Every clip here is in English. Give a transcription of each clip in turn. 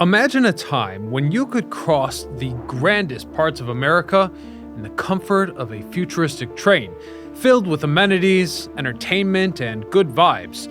Imagine a time when you could cross the grandest parts of America in the comfort of a futuristic train, filled with amenities, entertainment, and good vibes.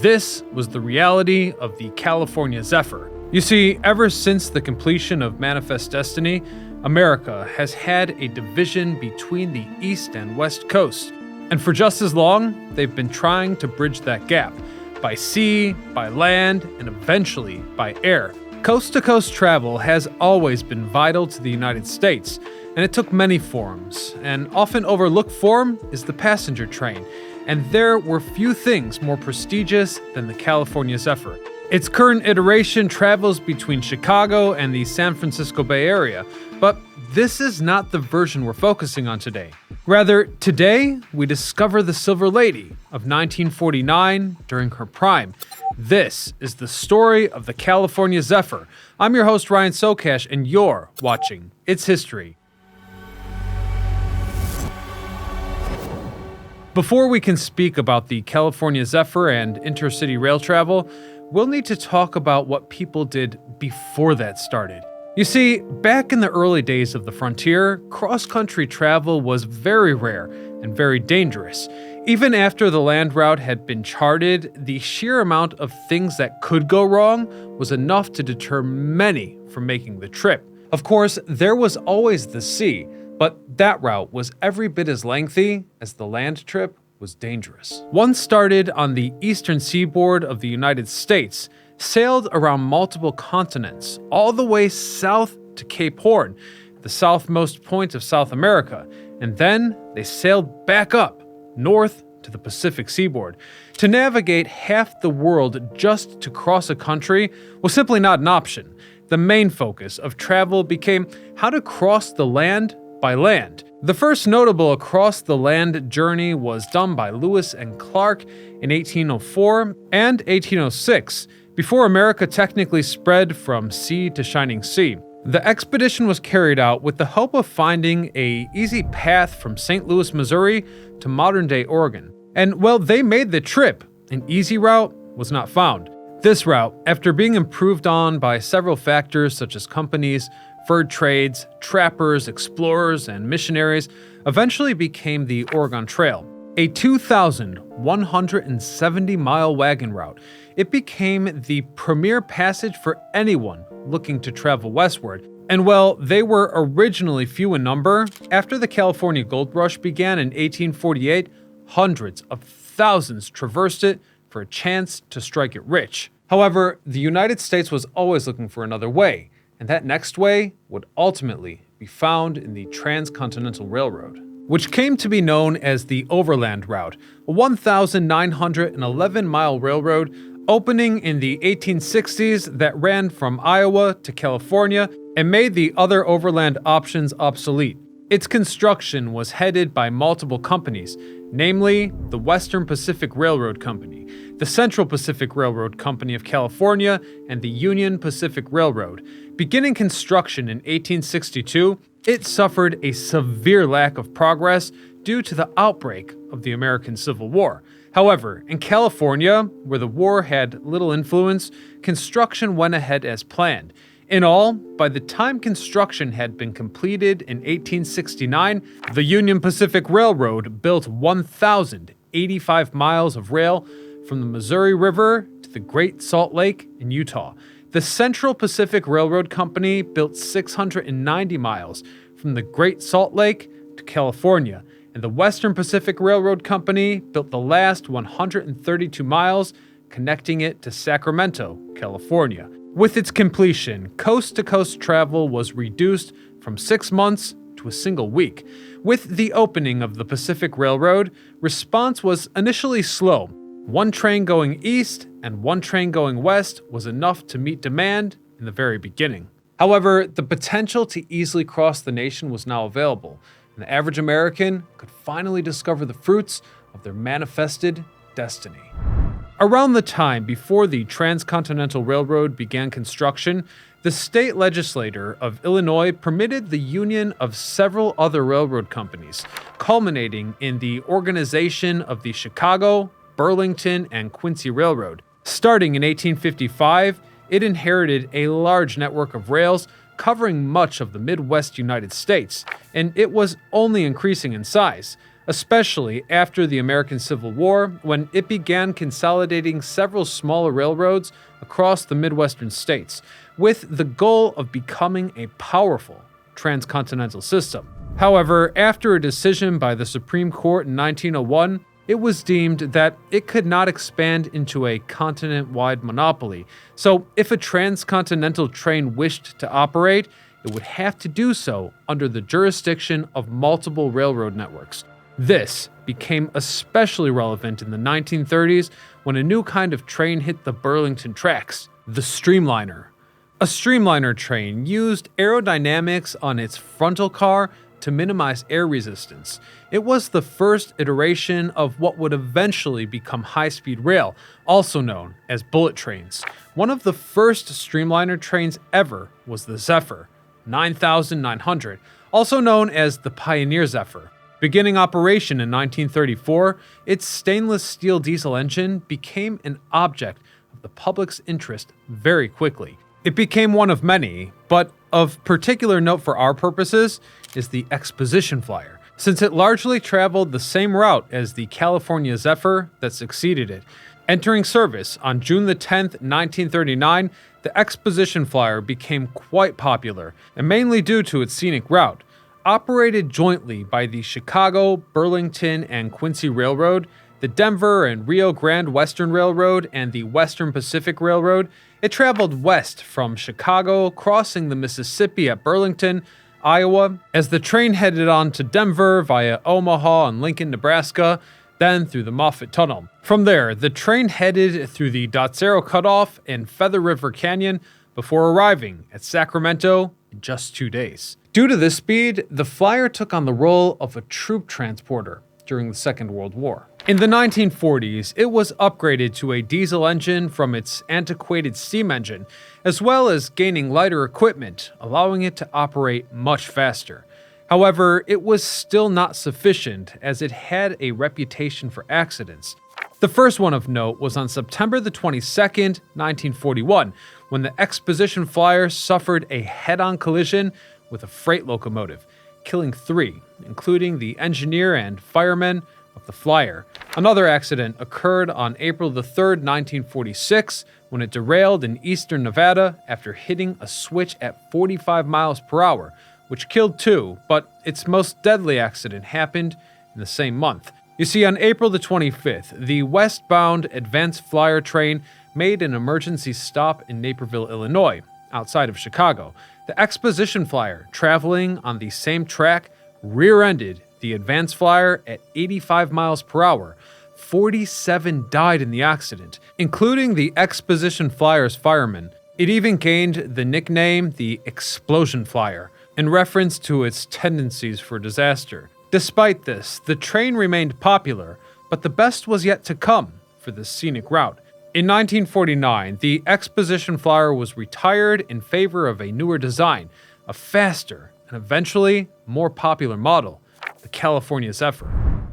This was the reality of the California Zephyr. You see, ever since the completion of Manifest Destiny, America has had a division between the East and West Coast. And for just as long, they've been trying to bridge that gap, by sea, by land, and eventually by air. Coast-to-coast travel has always been vital to the United States, and it took many forms. An often overlooked form is the passenger train, and there were few things more prestigious than the California Zephyr. Its current iteration travels between Chicago and the San Francisco Bay Area, but this is not the version we're focusing on today. Rather, today, we discover the Silver Lady of 1949 during her prime. This is the story of the California Zephyr. I'm your host, Ryan Socash, and you're watching It's History. Before we can speak about the California Zephyr and intercity rail travel, we'll need to talk about what people did before that started. You see, back in the early days of the frontier, cross-country travel was very rare and very dangerous. Even after the land route had been charted, the sheer amount of things that could go wrong was enough to deter many from making the trip. Of course, there was always the sea, but that route was every bit as lengthy as the land trip was dangerous. One started on the eastern seaboard of the United States, sailed around multiple continents, all the way south to Cape Horn, the southmost point of South America, and then they sailed back up, north to the Pacific seaboard. To navigate half the world just to cross a country was simply not an option. The main focus of travel became how to cross the land by land. The first notable across-the-land journey was done by Lewis and Clark in 1804 and 1806, before America technically spread from sea to shining sea. The expedition was carried out with the hope of finding an easy path from St. Louis, Missouri to modern-day Oregon. And while they made the trip, an easy route was not found. This route, after being improved on by several factors such as companies, fur trades, trappers, explorers, and missionaries, eventually became the Oregon Trail, a 2,170-mile wagon route. It became the premier passage for anyone looking to travel westward. And while they were originally few in number, after the California Gold Rush began in 1848, hundreds of thousands traversed it for a chance to strike it rich. However, the United States was always looking for another way, and that next way would ultimately be found in the Transcontinental Railroad, which came to be known as the Overland Route, a 1,911-mile railroad opening in the 1860s that ran from Iowa to California and made the other overland options obsolete. Its construction was headed by multiple companies, namely the Western Pacific Railroad Company, the Central Pacific Railroad Company of California, and the Union Pacific Railroad. Beginning construction in 1862, it suffered a severe lack of progress due to the outbreak of the American Civil War. However, in California, where the war had little influence, construction went ahead as planned. In all, by the time construction had been completed in 1869, the Union Pacific Railroad built 1,085 miles of rail from the Missouri River to the Great Salt Lake in Utah. The Central Pacific Railroad Company built 690 miles from the Great Salt Lake to California, and the Western Pacific Railroad Company built the last 132 miles, connecting it to Sacramento, California. With its completion, coast-to-coast travel was reduced from 6 months to a single week. With the opening of the Pacific Railroad, response was initially slow. One train going east and one train going west was enough to meet demand in the very beginning. However, the potential to easily cross the nation was now available, and the average American could finally discover the fruits of their manifested destiny. Around the time before the Transcontinental Railroad began construction, the state legislature of Illinois permitted the union of several other railroad companies, culminating in the organization of the Chicago, Burlington, and Quincy Railroad. Starting in 1855, it inherited a large network of rails covering much of the Midwest United States, and it was only increasing in size, especially after the American Civil War, when it began consolidating several smaller railroads across the Midwestern states, with the goal of becoming a powerful transcontinental system. However, after a decision by the Supreme Court in 1901, it was deemed that it could not expand into a continent-wide monopoly, so if a transcontinental train wished to operate, it would have to do so under the jurisdiction of multiple railroad networks. This became especially relevant in the 1930s when a new kind of train hit the Burlington tracks, the streamliner. A streamliner train used aerodynamics on its frontal car to minimize air resistance. It was the first iteration of what would eventually become high-speed rail, also known as bullet trains. One of the first streamliner trains ever was the Zephyr 9900, also known as the Pioneer Zephyr. Beginning operation in 1934, its stainless steel diesel engine became an object of the public's interest very quickly. It became one of many, but of particular note for our purposes is the Exposition Flyer, since it largely traveled the same route as the California Zephyr that succeeded it. Entering service on June the 10th, 1939, the Exposition Flyer became quite popular, and mainly due to its scenic route. Operated jointly by the Chicago, Burlington, and Quincy Railroad, the Denver and Rio Grande Western Railroad, and the Western Pacific Railroad, it traveled west from Chicago, crossing the Mississippi at Burlington, Iowa, as the train headed on to Denver via Omaha and Lincoln, Nebraska, then through the Moffat Tunnel. From there, the train headed through the Daddario Cutoff and Feather River Canyon before arriving at Sacramento in just 2 days. Due to this speed, the Flyer took on the role of a troop transporter during the Second World War. In the 1940s, it was upgraded to a diesel engine from its antiquated steam engine, as well as gaining lighter equipment, allowing it to operate much faster. However, it was still not sufficient, as it had a reputation for accidents. The first one of note was on September the 22nd, 1941, when the Exposition Flyer suffered a head-on collision with a freight locomotive, killing 3, including the engineer and firemen of the Flyer. Another accident occurred on April the 3rd, 1946, when it derailed in eastern Nevada after hitting a switch at 45 miles per hour, which killed 2, but its most deadly accident happened in the same month. You see, on April the 25th, the westbound Advanced Flyer train made an emergency stop in Naperville, Illinois, outside of Chicago. The Exposition Flyer, traveling on the same track, rear-ended the Advanced Flyer at 85 miles per hour. 47 died in the accident, including the Exposition Flyer's firemen. It even gained the nickname the Explosion Flyer, in reference to its tendencies for disaster. Despite this, the train remained popular, but the best was yet to come for this scenic route. In 1949, the Exposition Flyer was retired in favor of a newer design, a faster and eventually more popular model, the California Zephyr.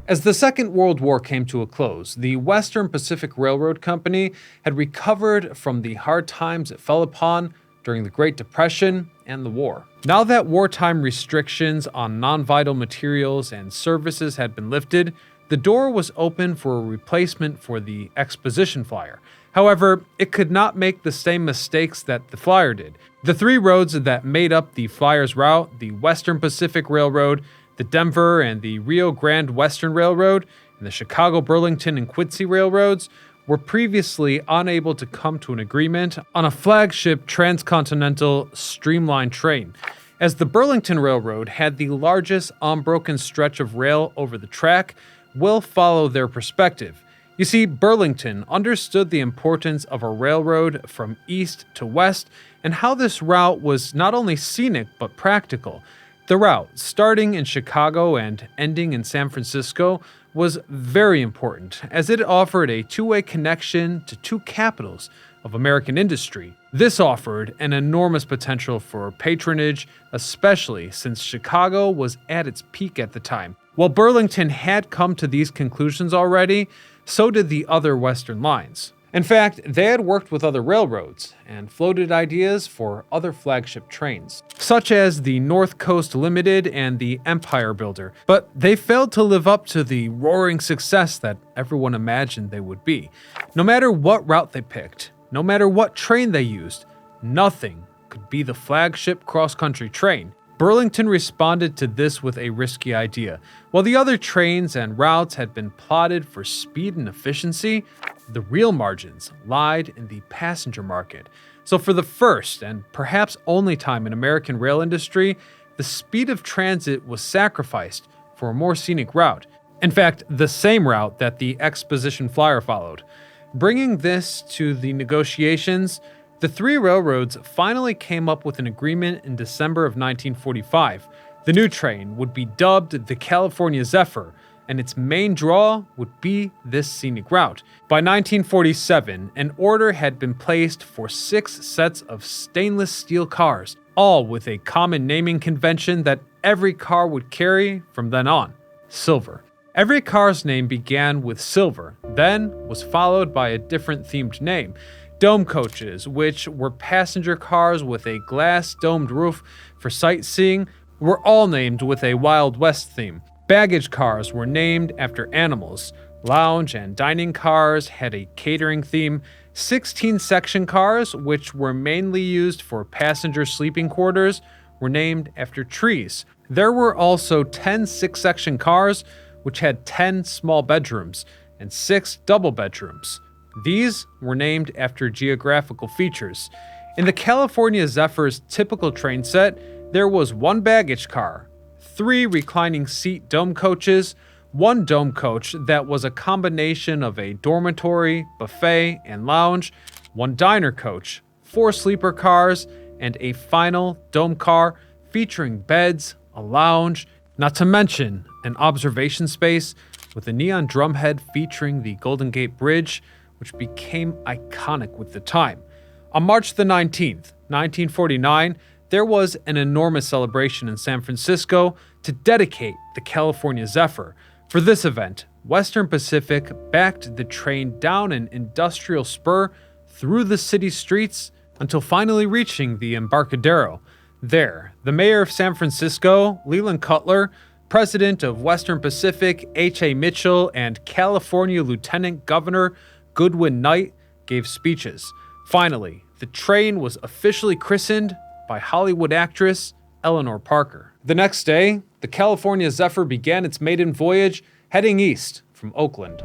As the Second World War came to a close, the Western Pacific Railroad Company had recovered from the hard times it fell upon during the Great Depression and the war. Now that wartime restrictions on non-vital materials and services had been lifted, the door was open for a replacement for the Exposition Flyer. However, it could not make the same mistakes that the Flyer did. The 3 roads that made up the Flyer's route, the Western Pacific Railroad, the Denver and the Rio Grande Western Railroad, and the Chicago, Burlington, and Quincy Railroads, were previously unable to come to an agreement on a flagship transcontinental streamlined train, as the Burlington Railroad had the largest unbroken stretch of rail over the track. We'll follow their perspective. You see, Burlington understood the importance of a railroad from east to west and how this route was not only scenic but practical. The route, starting in Chicago and ending in San Francisco, was very important as it offered a two-way connection to 2 capitals of American industry. This offered an enormous potential for patronage, especially since Chicago was at its peak at the time. While Burlington had come to these conclusions already, so did the other Western lines. In fact, they had worked with other railroads and floated ideas for other flagship trains, such as the North Coast Limited and the Empire Builder, but they failed to live up to the roaring success that everyone imagined they would be. No matter what route they picked, no matter what train they used, nothing could be the flagship cross-country train. Burlington responded to this with a risky idea. While the other trains and routes had been plotted for speed and efficiency, the real margins lied in the passenger market. So for the first and perhaps only time in American rail industry, the speed of transit was sacrificed for a more scenic route. In fact, the same route that the Exposition Flyer followed. Bringing this to the negotiations, the three railroads finally came up with an agreement in December of 1945. The new train would be dubbed the California Zephyr, and its main draw would be this scenic route. By 1947, an order had been placed for 6 sets of stainless steel cars, all with a common naming convention that every car would carry from then on: silver. Every car's name began with silver, then was followed by a different themed name. Dome coaches, which were passenger cars with a glass-domed roof for sightseeing, were all named with a Wild West theme. Baggage cars were named after animals. Lounge and dining cars had a catering theme. 16-section cars, which were mainly used for passenger sleeping quarters, were named after trees. There were also 10 6-section cars, which had 10 small bedrooms and 6 double bedrooms. These were named after geographical features. In the California Zephyr's typical train set, there was 1 baggage car, 3 reclining seat dome coaches, 1 dome coach that was a combination of a dormitory, buffet, and lounge, 1 diner coach, 4 sleeper cars, and a final dome car featuring beds, a lounge, not to mention an observation space with a neon drumhead featuring the Golden Gate Bridge, which became iconic with the time. On March the 19th, 1949, there was an enormous celebration in San Francisco to dedicate the California Zephyr. For this event, Western Pacific backed the train down an industrial spur through the city streets until finally reaching the Embarcadero. There, the mayor of San Francisco, Leland Cutler, president of Western Pacific, H.A. Mitchell, and California Lieutenant Governor Goodwin Knight gave speeches. Finally, the train was officially christened by Hollywood actress Eleanor Parker. The next day, the California Zephyr began its maiden voyage, heading east from Oakland.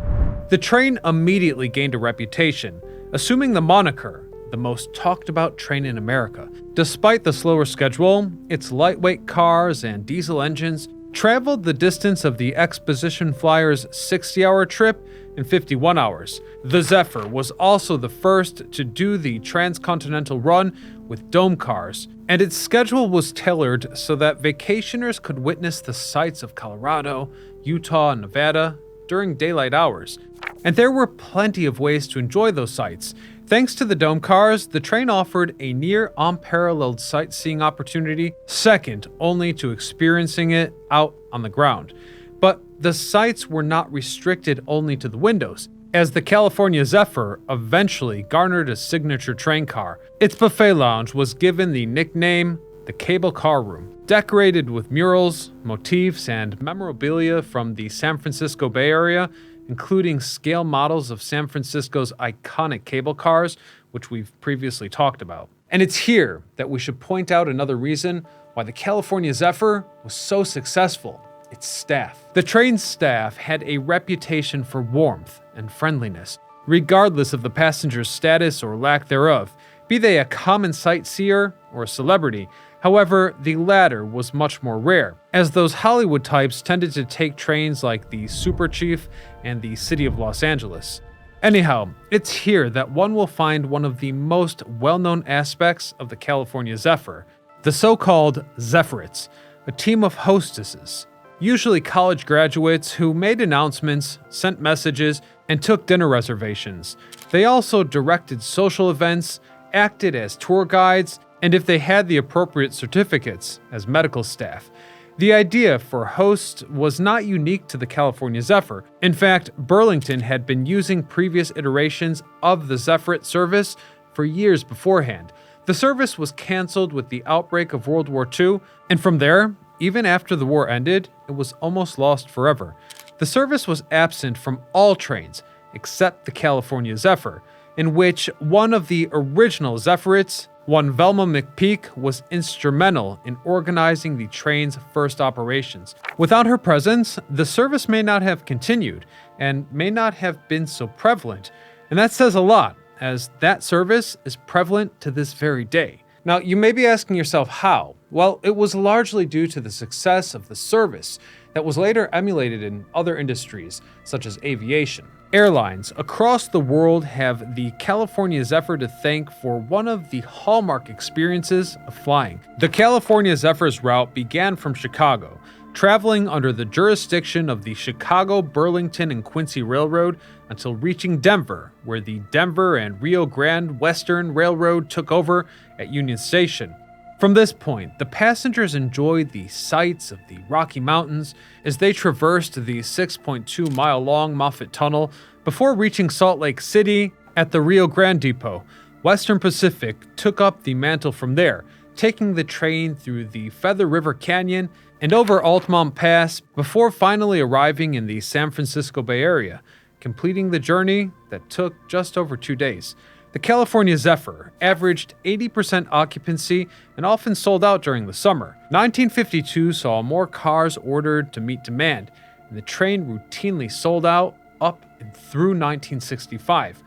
The train immediately gained a reputation, assuming the moniker, the most talked about train in America. Despite the slower schedule, its lightweight cars and diesel engines traveled the distance of the Exposition Flyer's 60-hour trip in 51 hours. The Zephyr was also the first to do the transcontinental run with dome cars, and its schedule was tailored so that vacationers could witness the sights of Colorado, Utah, and Nevada during daylight hours. And there were plenty of ways to enjoy those sights. Thanks to the dome cars, the train offered a near unparalleled sightseeing opportunity, second only to experiencing it out on the ground. But the sights were not restricted only to the windows, as the California Zephyr eventually garnered a signature train car. Its buffet lounge was given the nickname the Cable Car Room. Decorated with murals, motifs, and memorabilia from the San Francisco Bay Area, including scale models of San Francisco's iconic cable cars, which we've previously talked about. And it's here that we should point out another reason why the California Zephyr was so successful: its staff. The train's staff had a reputation for warmth and friendliness, regardless of the passenger's status or lack thereof, be they a common sightseer or a celebrity. However, the latter was much more rare, as those Hollywood types tended to take trains like the Super Chief and the City of Los Angeles. Anyhow, it's here that one will find one of the most well-known aspects of the California Zephyr, the so-called Zephyrites, a team of hostesses, usually college graduates who made announcements, sent messages, and took dinner reservations. They also directed social events, acted as tour guides, and if they had the appropriate certificates, as medical staff. The idea for host was not unique to the California Zephyr. In fact, Burlington had been using previous iterations of the Zephyr service for years beforehand. The service was canceled with the outbreak of World War II, and from there, even after the war ended, it was almost lost forever. The service was absent from all trains, except the California Zephyr, in which one of the original Zephyrites, one Velma McPeak, was instrumental in organizing the train's first operations. Without her presence, the service may not have continued, and may not have been so prevalent, and that says a lot, as that service is prevalent to this very day. Now, you may be asking yourself how. Well, it was largely due to the success of the service that was later emulated in other industries, such as aviation. Airlines across the world have the California Zephyr to thank for one of the hallmark experiences of flying. The California Zephyr's route began from Chicago, traveling under the jurisdiction of the Chicago, Burlington, and Quincy Railroad until reaching Denver, where the Denver and Rio Grande Western Railroad took over at Union Station. From this point, the passengers enjoyed the sights of the Rocky Mountains as they traversed the 6.2-mile-long Moffett Tunnel before reaching Salt Lake City at the Rio Grande Depot. Western Pacific took up the mantle from there, taking the train through the Feather River Canyon and over Altamont Pass before finally arriving in the San Francisco Bay Area, completing the journey that took just over 2 days. The California Zephyr averaged 80% occupancy and often sold out during the summer. 1952 saw more cars ordered to meet demand, and the train routinely sold out up and through 1965.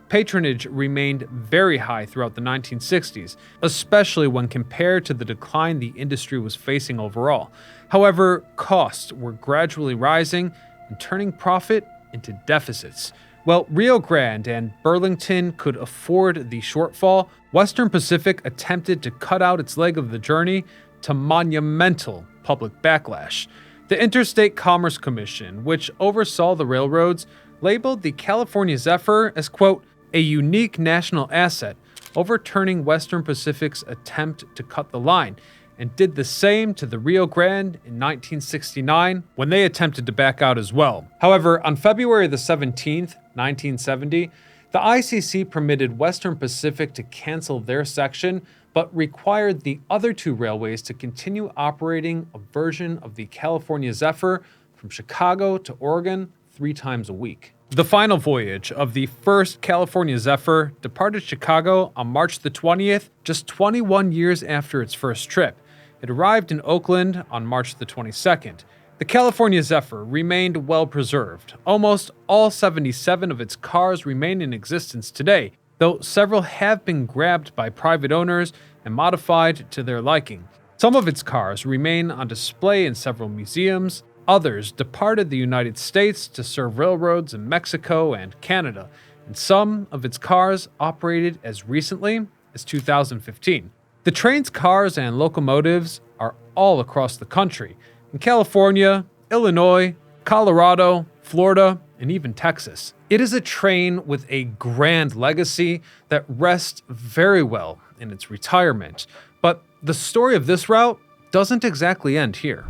Patronage remained very high throughout the 1960s, especially when compared to the decline the industry was facing overall. However, costs were gradually rising and turning profit into deficits. While Rio Grande and Burlington could afford the shortfall, Western Pacific attempted to cut out its leg of the journey to monumental public backlash. The Interstate Commerce Commission, which oversaw the railroads, labeled the California Zephyr as, quote, a unique national asset, overturning Western Pacific's attempt to cut the line, and did the same to the Rio Grande in 1969 when they attempted to back out as well. However, on February the 17th, 1970, the ICC permitted Western Pacific to cancel their section, but required the other two railways to continue operating a version of the California Zephyr from Chicago to Oregon 3 times a week. The final voyage of the first California Zephyr departed Chicago on March the 20th, just 21 years after its first trip. It arrived in Oakland on March the 22nd. The California Zephyr remained well preserved. Almost all 77 of its cars remain in existence today, though several have been grabbed by private owners and modified to their liking. Some of its cars remain on display in several museums. Others departed the United States to serve railroads in Mexico and Canada, and some of its cars operated as recently as 2015. The train's cars and locomotives are all across the country, in California, Illinois, Colorado, Florida, and even Texas. It is a train with a grand legacy that rests very well in its retirement, but the story of this route doesn't exactly end here.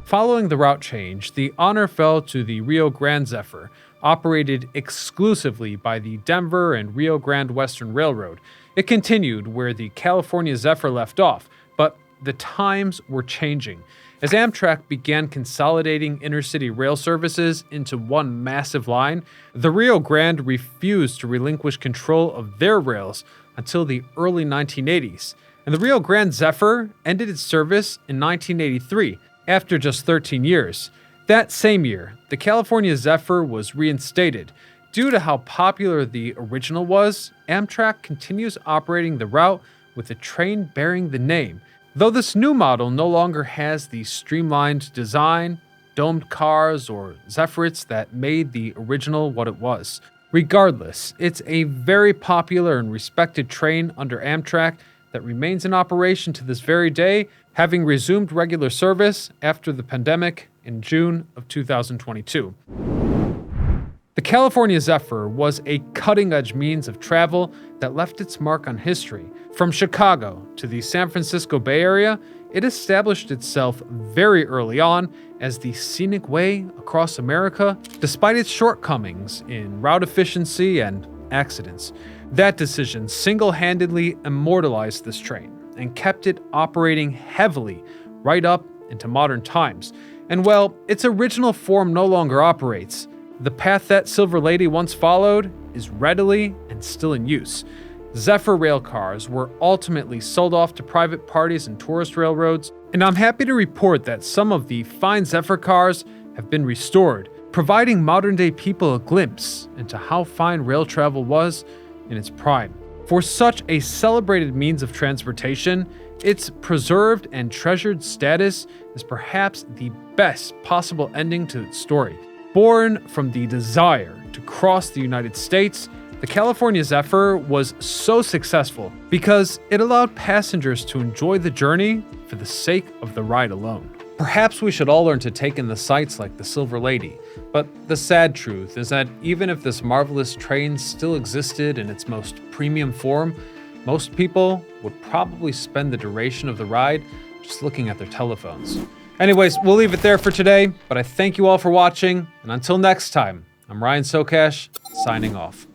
Following the route change, the honor fell to the Rio Grande Zephyr, operated exclusively by the Denver and Rio Grande Western Railroad. It continued where the California Zephyr left off, but the times were changing. As Amtrak began consolidating intercity rail services into one massive line, the Rio Grande refused to relinquish control of their rails until the early 1980s, and the Rio Grande Zephyr ended its service in 1983, after just 13 years. That same year, the California Zephyr was reinstated. Due to how popular the original was, Amtrak continues operating the route with a train bearing the name, though this new model no longer has the streamlined design, domed cars, or Zephyrites that made the original what it was. Regardless, it's a very popular and respected train under Amtrak that remains in operation to this very day, having resumed regular service after the pandemic in June of 2022. The California Zephyr was a cutting-edge means of travel that left its mark on history. From Chicago to the San Francisco Bay Area, it established itself very early on as the scenic way across America, despite its shortcomings in route efficiency and accidents. That decision single-handedly immortalized this train and kept it operating heavily right up into modern times. And while its original form no longer operates, the path that Silver Lady once followed is readily and still in use. Zephyr railcars were ultimately sold off to private parties and tourist railroads, and I'm happy to report that some of the fine Zephyr cars have been restored, providing modern-day people a glimpse into how fine rail travel was in its prime. For such a celebrated means of transportation, its preserved and treasured status is perhaps the best possible ending to its story. Born from the desire to cross the United States, the California Zephyr was so successful because it allowed passengers to enjoy the journey for the sake of the ride alone. Perhaps we should all learn to take in the sights like the Silver Lady, but the sad truth is that even if this marvelous train still existed in its most premium form, most people would probably spend the duration of the ride just looking at their telephones. Anyways, we'll leave it there for today, but I thank you all for watching, and until next time, I'm Ryan Socash, signing off.